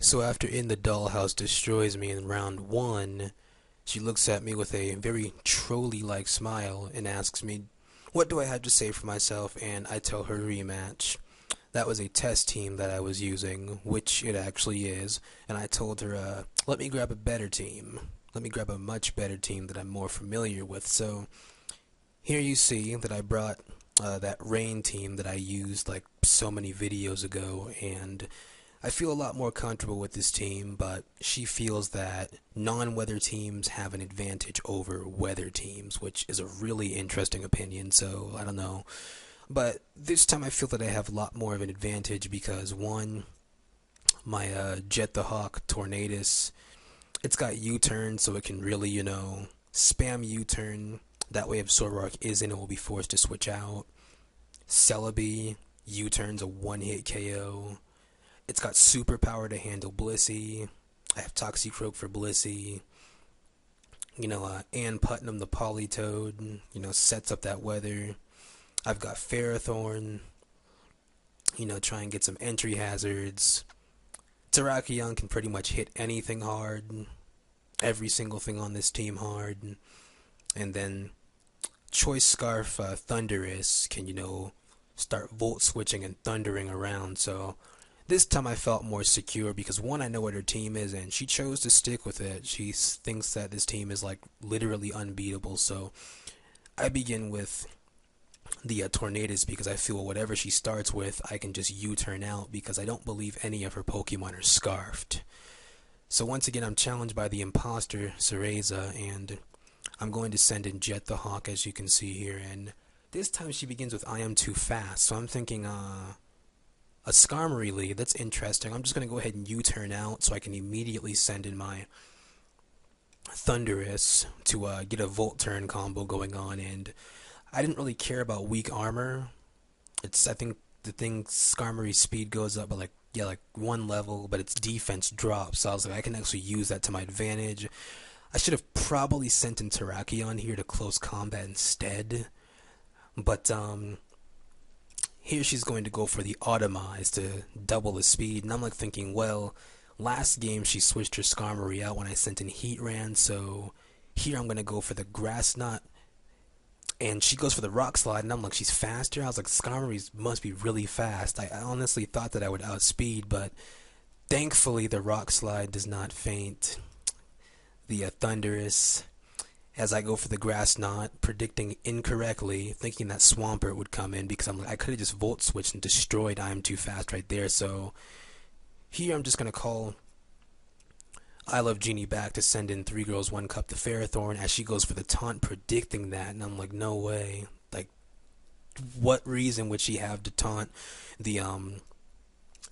So after InTheDollHouse destroys me in round 1, she looks at me with a very trolley-like smile and asks me, what do I have to say for myself? And I tell her rematch. That was a test team that I was using, which it actually is, and I told her, let me grab a better team. Let me grab a much better team that I'm more familiar with. So here you see that I brought that rain team that I used like so many videos ago, and I feel a lot more comfortable with this team, but she feels that non-weather teams have an advantage over weather teams, which is a really interesting opinion, so I don't know. But this time I feel that I have a lot more of an advantage because, one, my Jet the Hawk Tornadus, it's got U-turn, so it can really, spam U-turn. That way if Zoroark is in, it will be forced to switch out. Celebi, U-turn's a one-hit KO. It's got superpower to handle Blissey. I have Toxicroak for Blissey. Ann Putnam the Politoed, sets up that weather. I've got Ferrothorn, try and get some entry hazards. Terrakion can pretty much hit anything hard. Every single thing on this team hard. And then Choice Scarf Thundurus can, start volt switching and thundering around. So this time I felt more secure because, one, I know what her team is and she chose to stick with it. She thinks that this team is like literally unbeatable. So I begin with the Tornadus because I feel whatever she starts with, I can just U-turn out because I don't believe any of her Pokemon are scarfed. So once again, I'm challenged by the imposter, Cereza, and I'm going to send in Jet the Hawk, as you can see here, and this time she begins with I am too fast, so I'm thinking, a Skarmory lead, that's interesting. I'm just going to go ahead and U-turn out so I can immediately send in my Thundurus to get a Volt Turn combo going on, and I didn't really care about weak armor. I think the thing Skarmory's speed goes up by like one level, but its defense drops. So I was like, I can actually use that to my advantage. I should have probably sent in Terrakion here to close combat instead. But here she's going to go for the Automize to double the speed, and I'm like thinking, well, last game she switched her Skarmory out when I sent in Heatran, so here I'm going to go for the Grass Knot. And she goes for the Rock Slide, and I'm like, she's faster? I was like, Skarmory must be really fast. I honestly thought that I would outspeed, but thankfully the Rock Slide does not faint the Thundurus as I go for the Grass Knot, predicting incorrectly, thinking that Swampert would come in because I'm like, I could have just Volt Switched and destroyed I am too fast right there. So here I'm just going to call I Love Genie back to send in 3 Girls 1 Cup to Ferrothorn as she goes for the taunt, predicting that, and I'm like, no way. Like, what reason would she have to taunt the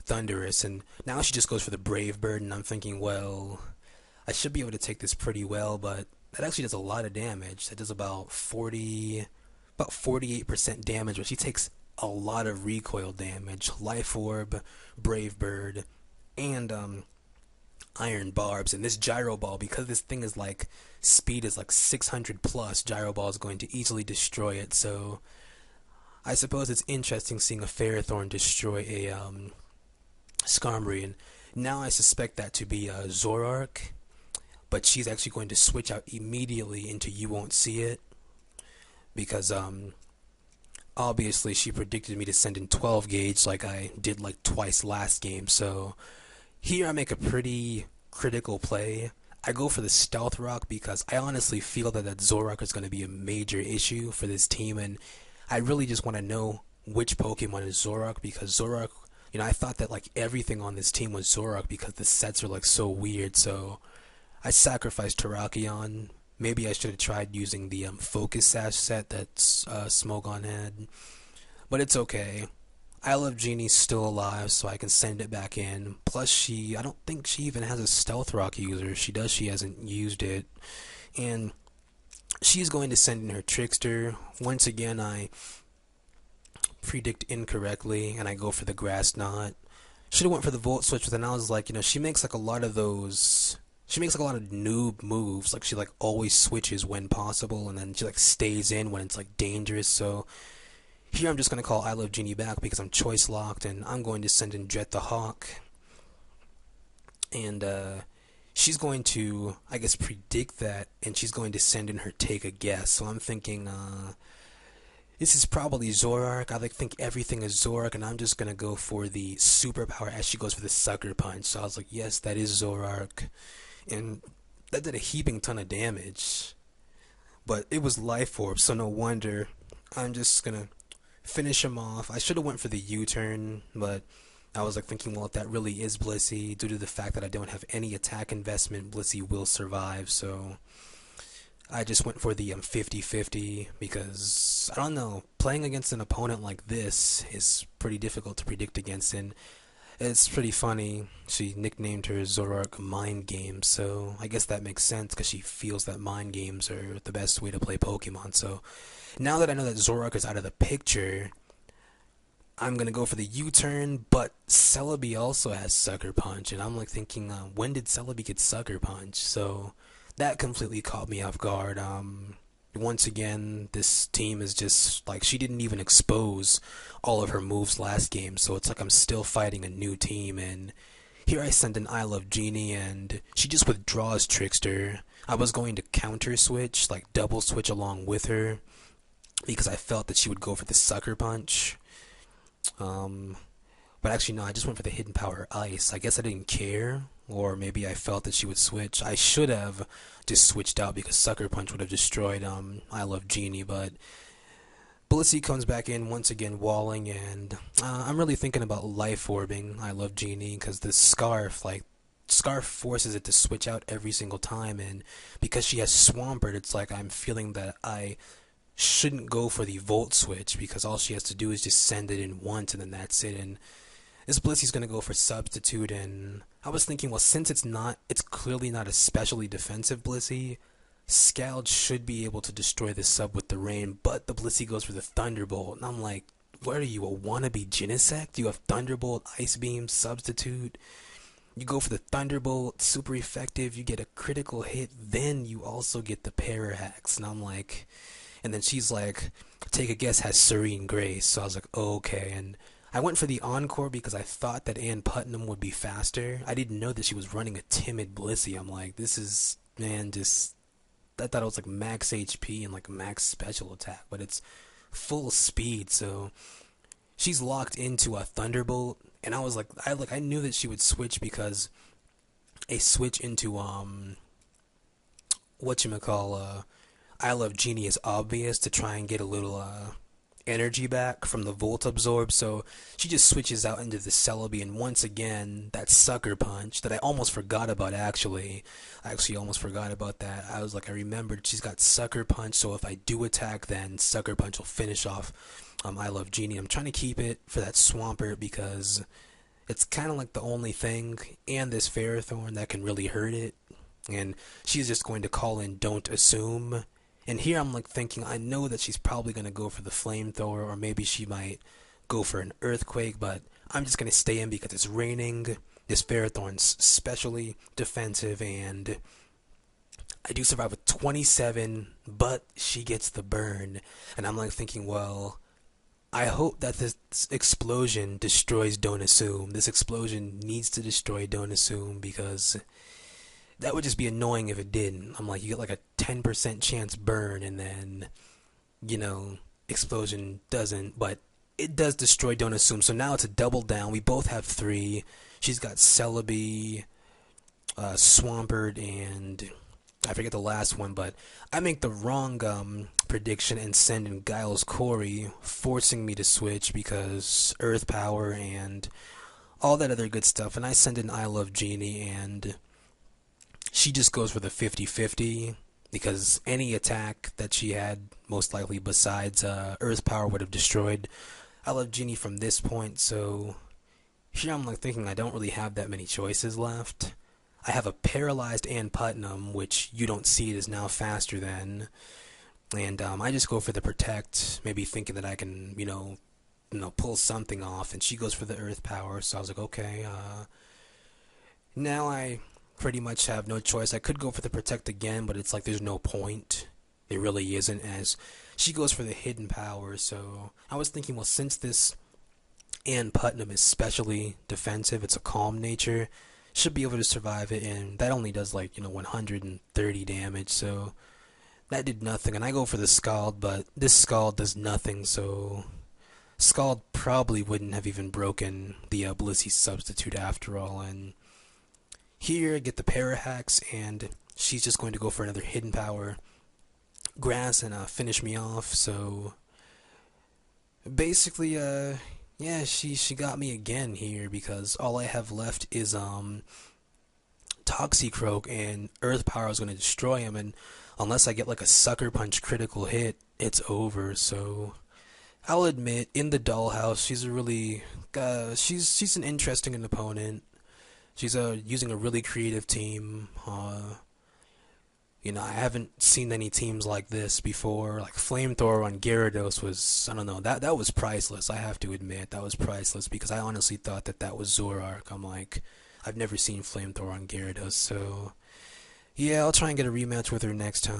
Thundurus? And now she just goes for the Brave Bird, and I'm thinking, well, I should be able to take this pretty well, but that actually does a lot of damage. That does about 48% damage, but she takes a lot of recoil damage. Life Orb, Brave Bird, and Iron Barbs, and this Gyro Ball, because this thing is like, speed is like 600 plus, Gyro Ball is going to easily destroy it. So I suppose it's interesting seeing a Ferrothorn destroy a Skarmory, and now I suspect that to be Zoroark, but she's actually going to switch out immediately into You Won't See It, because obviously she predicted me to send in 12 gauge like I did like twice last game. So here I make a pretty critical play. I go for the Stealth Rock because I honestly feel that Zoroark is going to be a major issue for this team, and I really just want to know which Pokemon is Zoroark, because Zoroark, I thought that like everything on this team was Zoroark because the sets are like so weird. So I sacrificed Terrakion. Maybe I should have tried using the Focus Sash set that Smogon had, but it's okay. I Love Genie's still alive, so I can send it back in. Plus, I don't think she even has a Stealth Rock user. If she does, she hasn't used it. And she's going to send in her Trickster. Once again, I predict incorrectly, and I go for the Grass Knot. Should have went for the Volt Switch, but then I was like, she makes like a lot of those. She makes like a lot of noob moves. Like, she like always switches when possible, and then she like stays in when it's like dangerous. So here I'm just going to call I Love Genie back because I'm choice locked, and I'm going to send in Jet the Hawk. and she's going to, I guess, predict that, and she's going to send in her take a guess. So I'm thinking, this is probably Zorark. I think everything is Zorark, and I'm just gonna go for the superpower as she goes for the sucker punch. So I was like, yes, that is Zorark, and that did a heaping ton of damage. But it was Life Orb, so no wonder. I'm just gonna finish him off. I should have went for the U-turn, but I was like thinking, well, if that really is Blissey, due to the fact that I don't have any attack investment, Blissey will survive. So I just went for the 50-50 because I don't know, playing against an opponent like this is pretty difficult to predict against, and it's pretty funny. She nicknamed her Zorark Mind Games, so I guess that makes sense because she feels that mind games are the best way to play Pokemon. So now that I know that Zorark is out of the picture, I'm gonna go for the U-turn, but Celebi also has Sucker Punch, and I'm like thinking, when did Celebi get Sucker Punch? So that completely caught me off guard. Once again, this team is just like, she didn't even expose all of her moves last game, so it's like I'm still fighting a new team, and here I send an I Love Genie, and she just withdraws Trickster. I was going to counter switch, like double switch along with her, because I felt that she would go for the Sucker Punch. Um, but actually, no, I just went for the Hidden Power Ice. I guess I didn't care, or maybe I felt that she would switch. I should have just switched out because Sucker Punch would have destroyed I Love Genie, but Blissey comes back in once again, walling, and I'm really thinking about Life Orbing I Love Genie because the Scarf, like, Scarf forces it to switch out every single time, and because she has Swampert, it's like I'm feeling that I shouldn't go for the Volt Switch because all she has to do is just send it in once and then that's it. And this Blissey's gonna go for Substitute, and I was thinking, well, since it's clearly not a specially defensive Blissey, Scald should be able to destroy the sub with the rain, but the Blissey goes for the Thunderbolt, and I'm like, what are you, a wannabe Genesect? You have Thunderbolt, Ice Beam, Substitute. You go for the Thunderbolt, super effective, you get a critical hit, then you also get the Parahax, and I'm like, and then she's like, take a guess, has Serene Grace. So I was like, oh, okay. And I went for the Encore because I thought that Ann Putnam would be faster. I didn't know that she was running a timid Blissey. I'm like, this is, man, just, I thought it was like max HP and like max special attack, but it's full speed. So she's locked into a Thunderbolt, and I was like, I knew that she would switch because a switch into whatchamacall, I Love Genie is obvious to try and get a little energy back from the Volt Absorb, so she just switches out into the Celebi, and once again, that Sucker Punch that I almost forgot about, actually. I actually almost forgot about that. I was like, I remembered she's got Sucker Punch, so if I do attack, then Sucker Punch will finish off I Love Genie. I'm trying to keep it for that Swampert because it's kind of like the only thing, and this Ferrothorn, that can really hurt it, and she's just going to call in Don't Assume. And here I'm like thinking, I know that she's probably going to go for the Flamethrower, or maybe she might go for an Earthquake, but I'm just going to stay in because it's raining. This Ferrothorn's specially defensive, and I do survive with 27, but she gets the burn. And I'm like thinking, well, I hope that this explosion destroys Don't Assume. This explosion needs to destroy Don't Assume because that would just be annoying if it didn't. I'm like, you get like a 10% chance burn, and then, explosion doesn't, but it does destroy Don't Assume. So now it's a double down. We both have 3. She's got Celebi, Swampert, and I forget the last one, but I make the wrong prediction and send in Giles Corey, forcing me to switch because Earth Power and all that other good stuff. And I send in I Love Genie, and she just goes for the 50-50 because any attack that she had, most likely besides Earth Power, would have destroyed I Love Genie from this point. So here I'm like thinking I don't really have that many choices left. I have a paralyzed Ann Putnam, which you don't see it is now faster than, and I just go for the Protect, maybe thinking that I can, pull something off, and she goes for the Earth Power. So I was like, okay, now I pretty much have no choice. I could go for the Protect again, but it's like there's no point. There really isn't, as she goes for the Hidden Power. So I was thinking, well, since this Ann Putnam is specially defensive, it's a calm nature, should be able to survive it, and that only does like 130 damage, so that did nothing. And I go for the Scald, but this Scald does nothing, so Scald probably wouldn't have even broken the Blissey substitute after all. And here I get the Parahacks, and she's just going to go for another hidden power grass and finish me off. So basically, yeah, she got me again here, because all I have left is Toxicroak, and Earth Power is going to destroy him, and unless I get like a Sucker Punch critical hit, it's over. So I'll admit, in the Dollhouse, she's a really she's an interesting opponent. She's using a really creative team. I haven't seen any teams like this before. Like Flamethrower on Gyarados was, I don't know, that was priceless. I have to admit, that was priceless, because I honestly thought that was Zoroark. I'm like, I've never seen Flamethrower on Gyarados, so yeah, I'll try and get a rematch with her next time.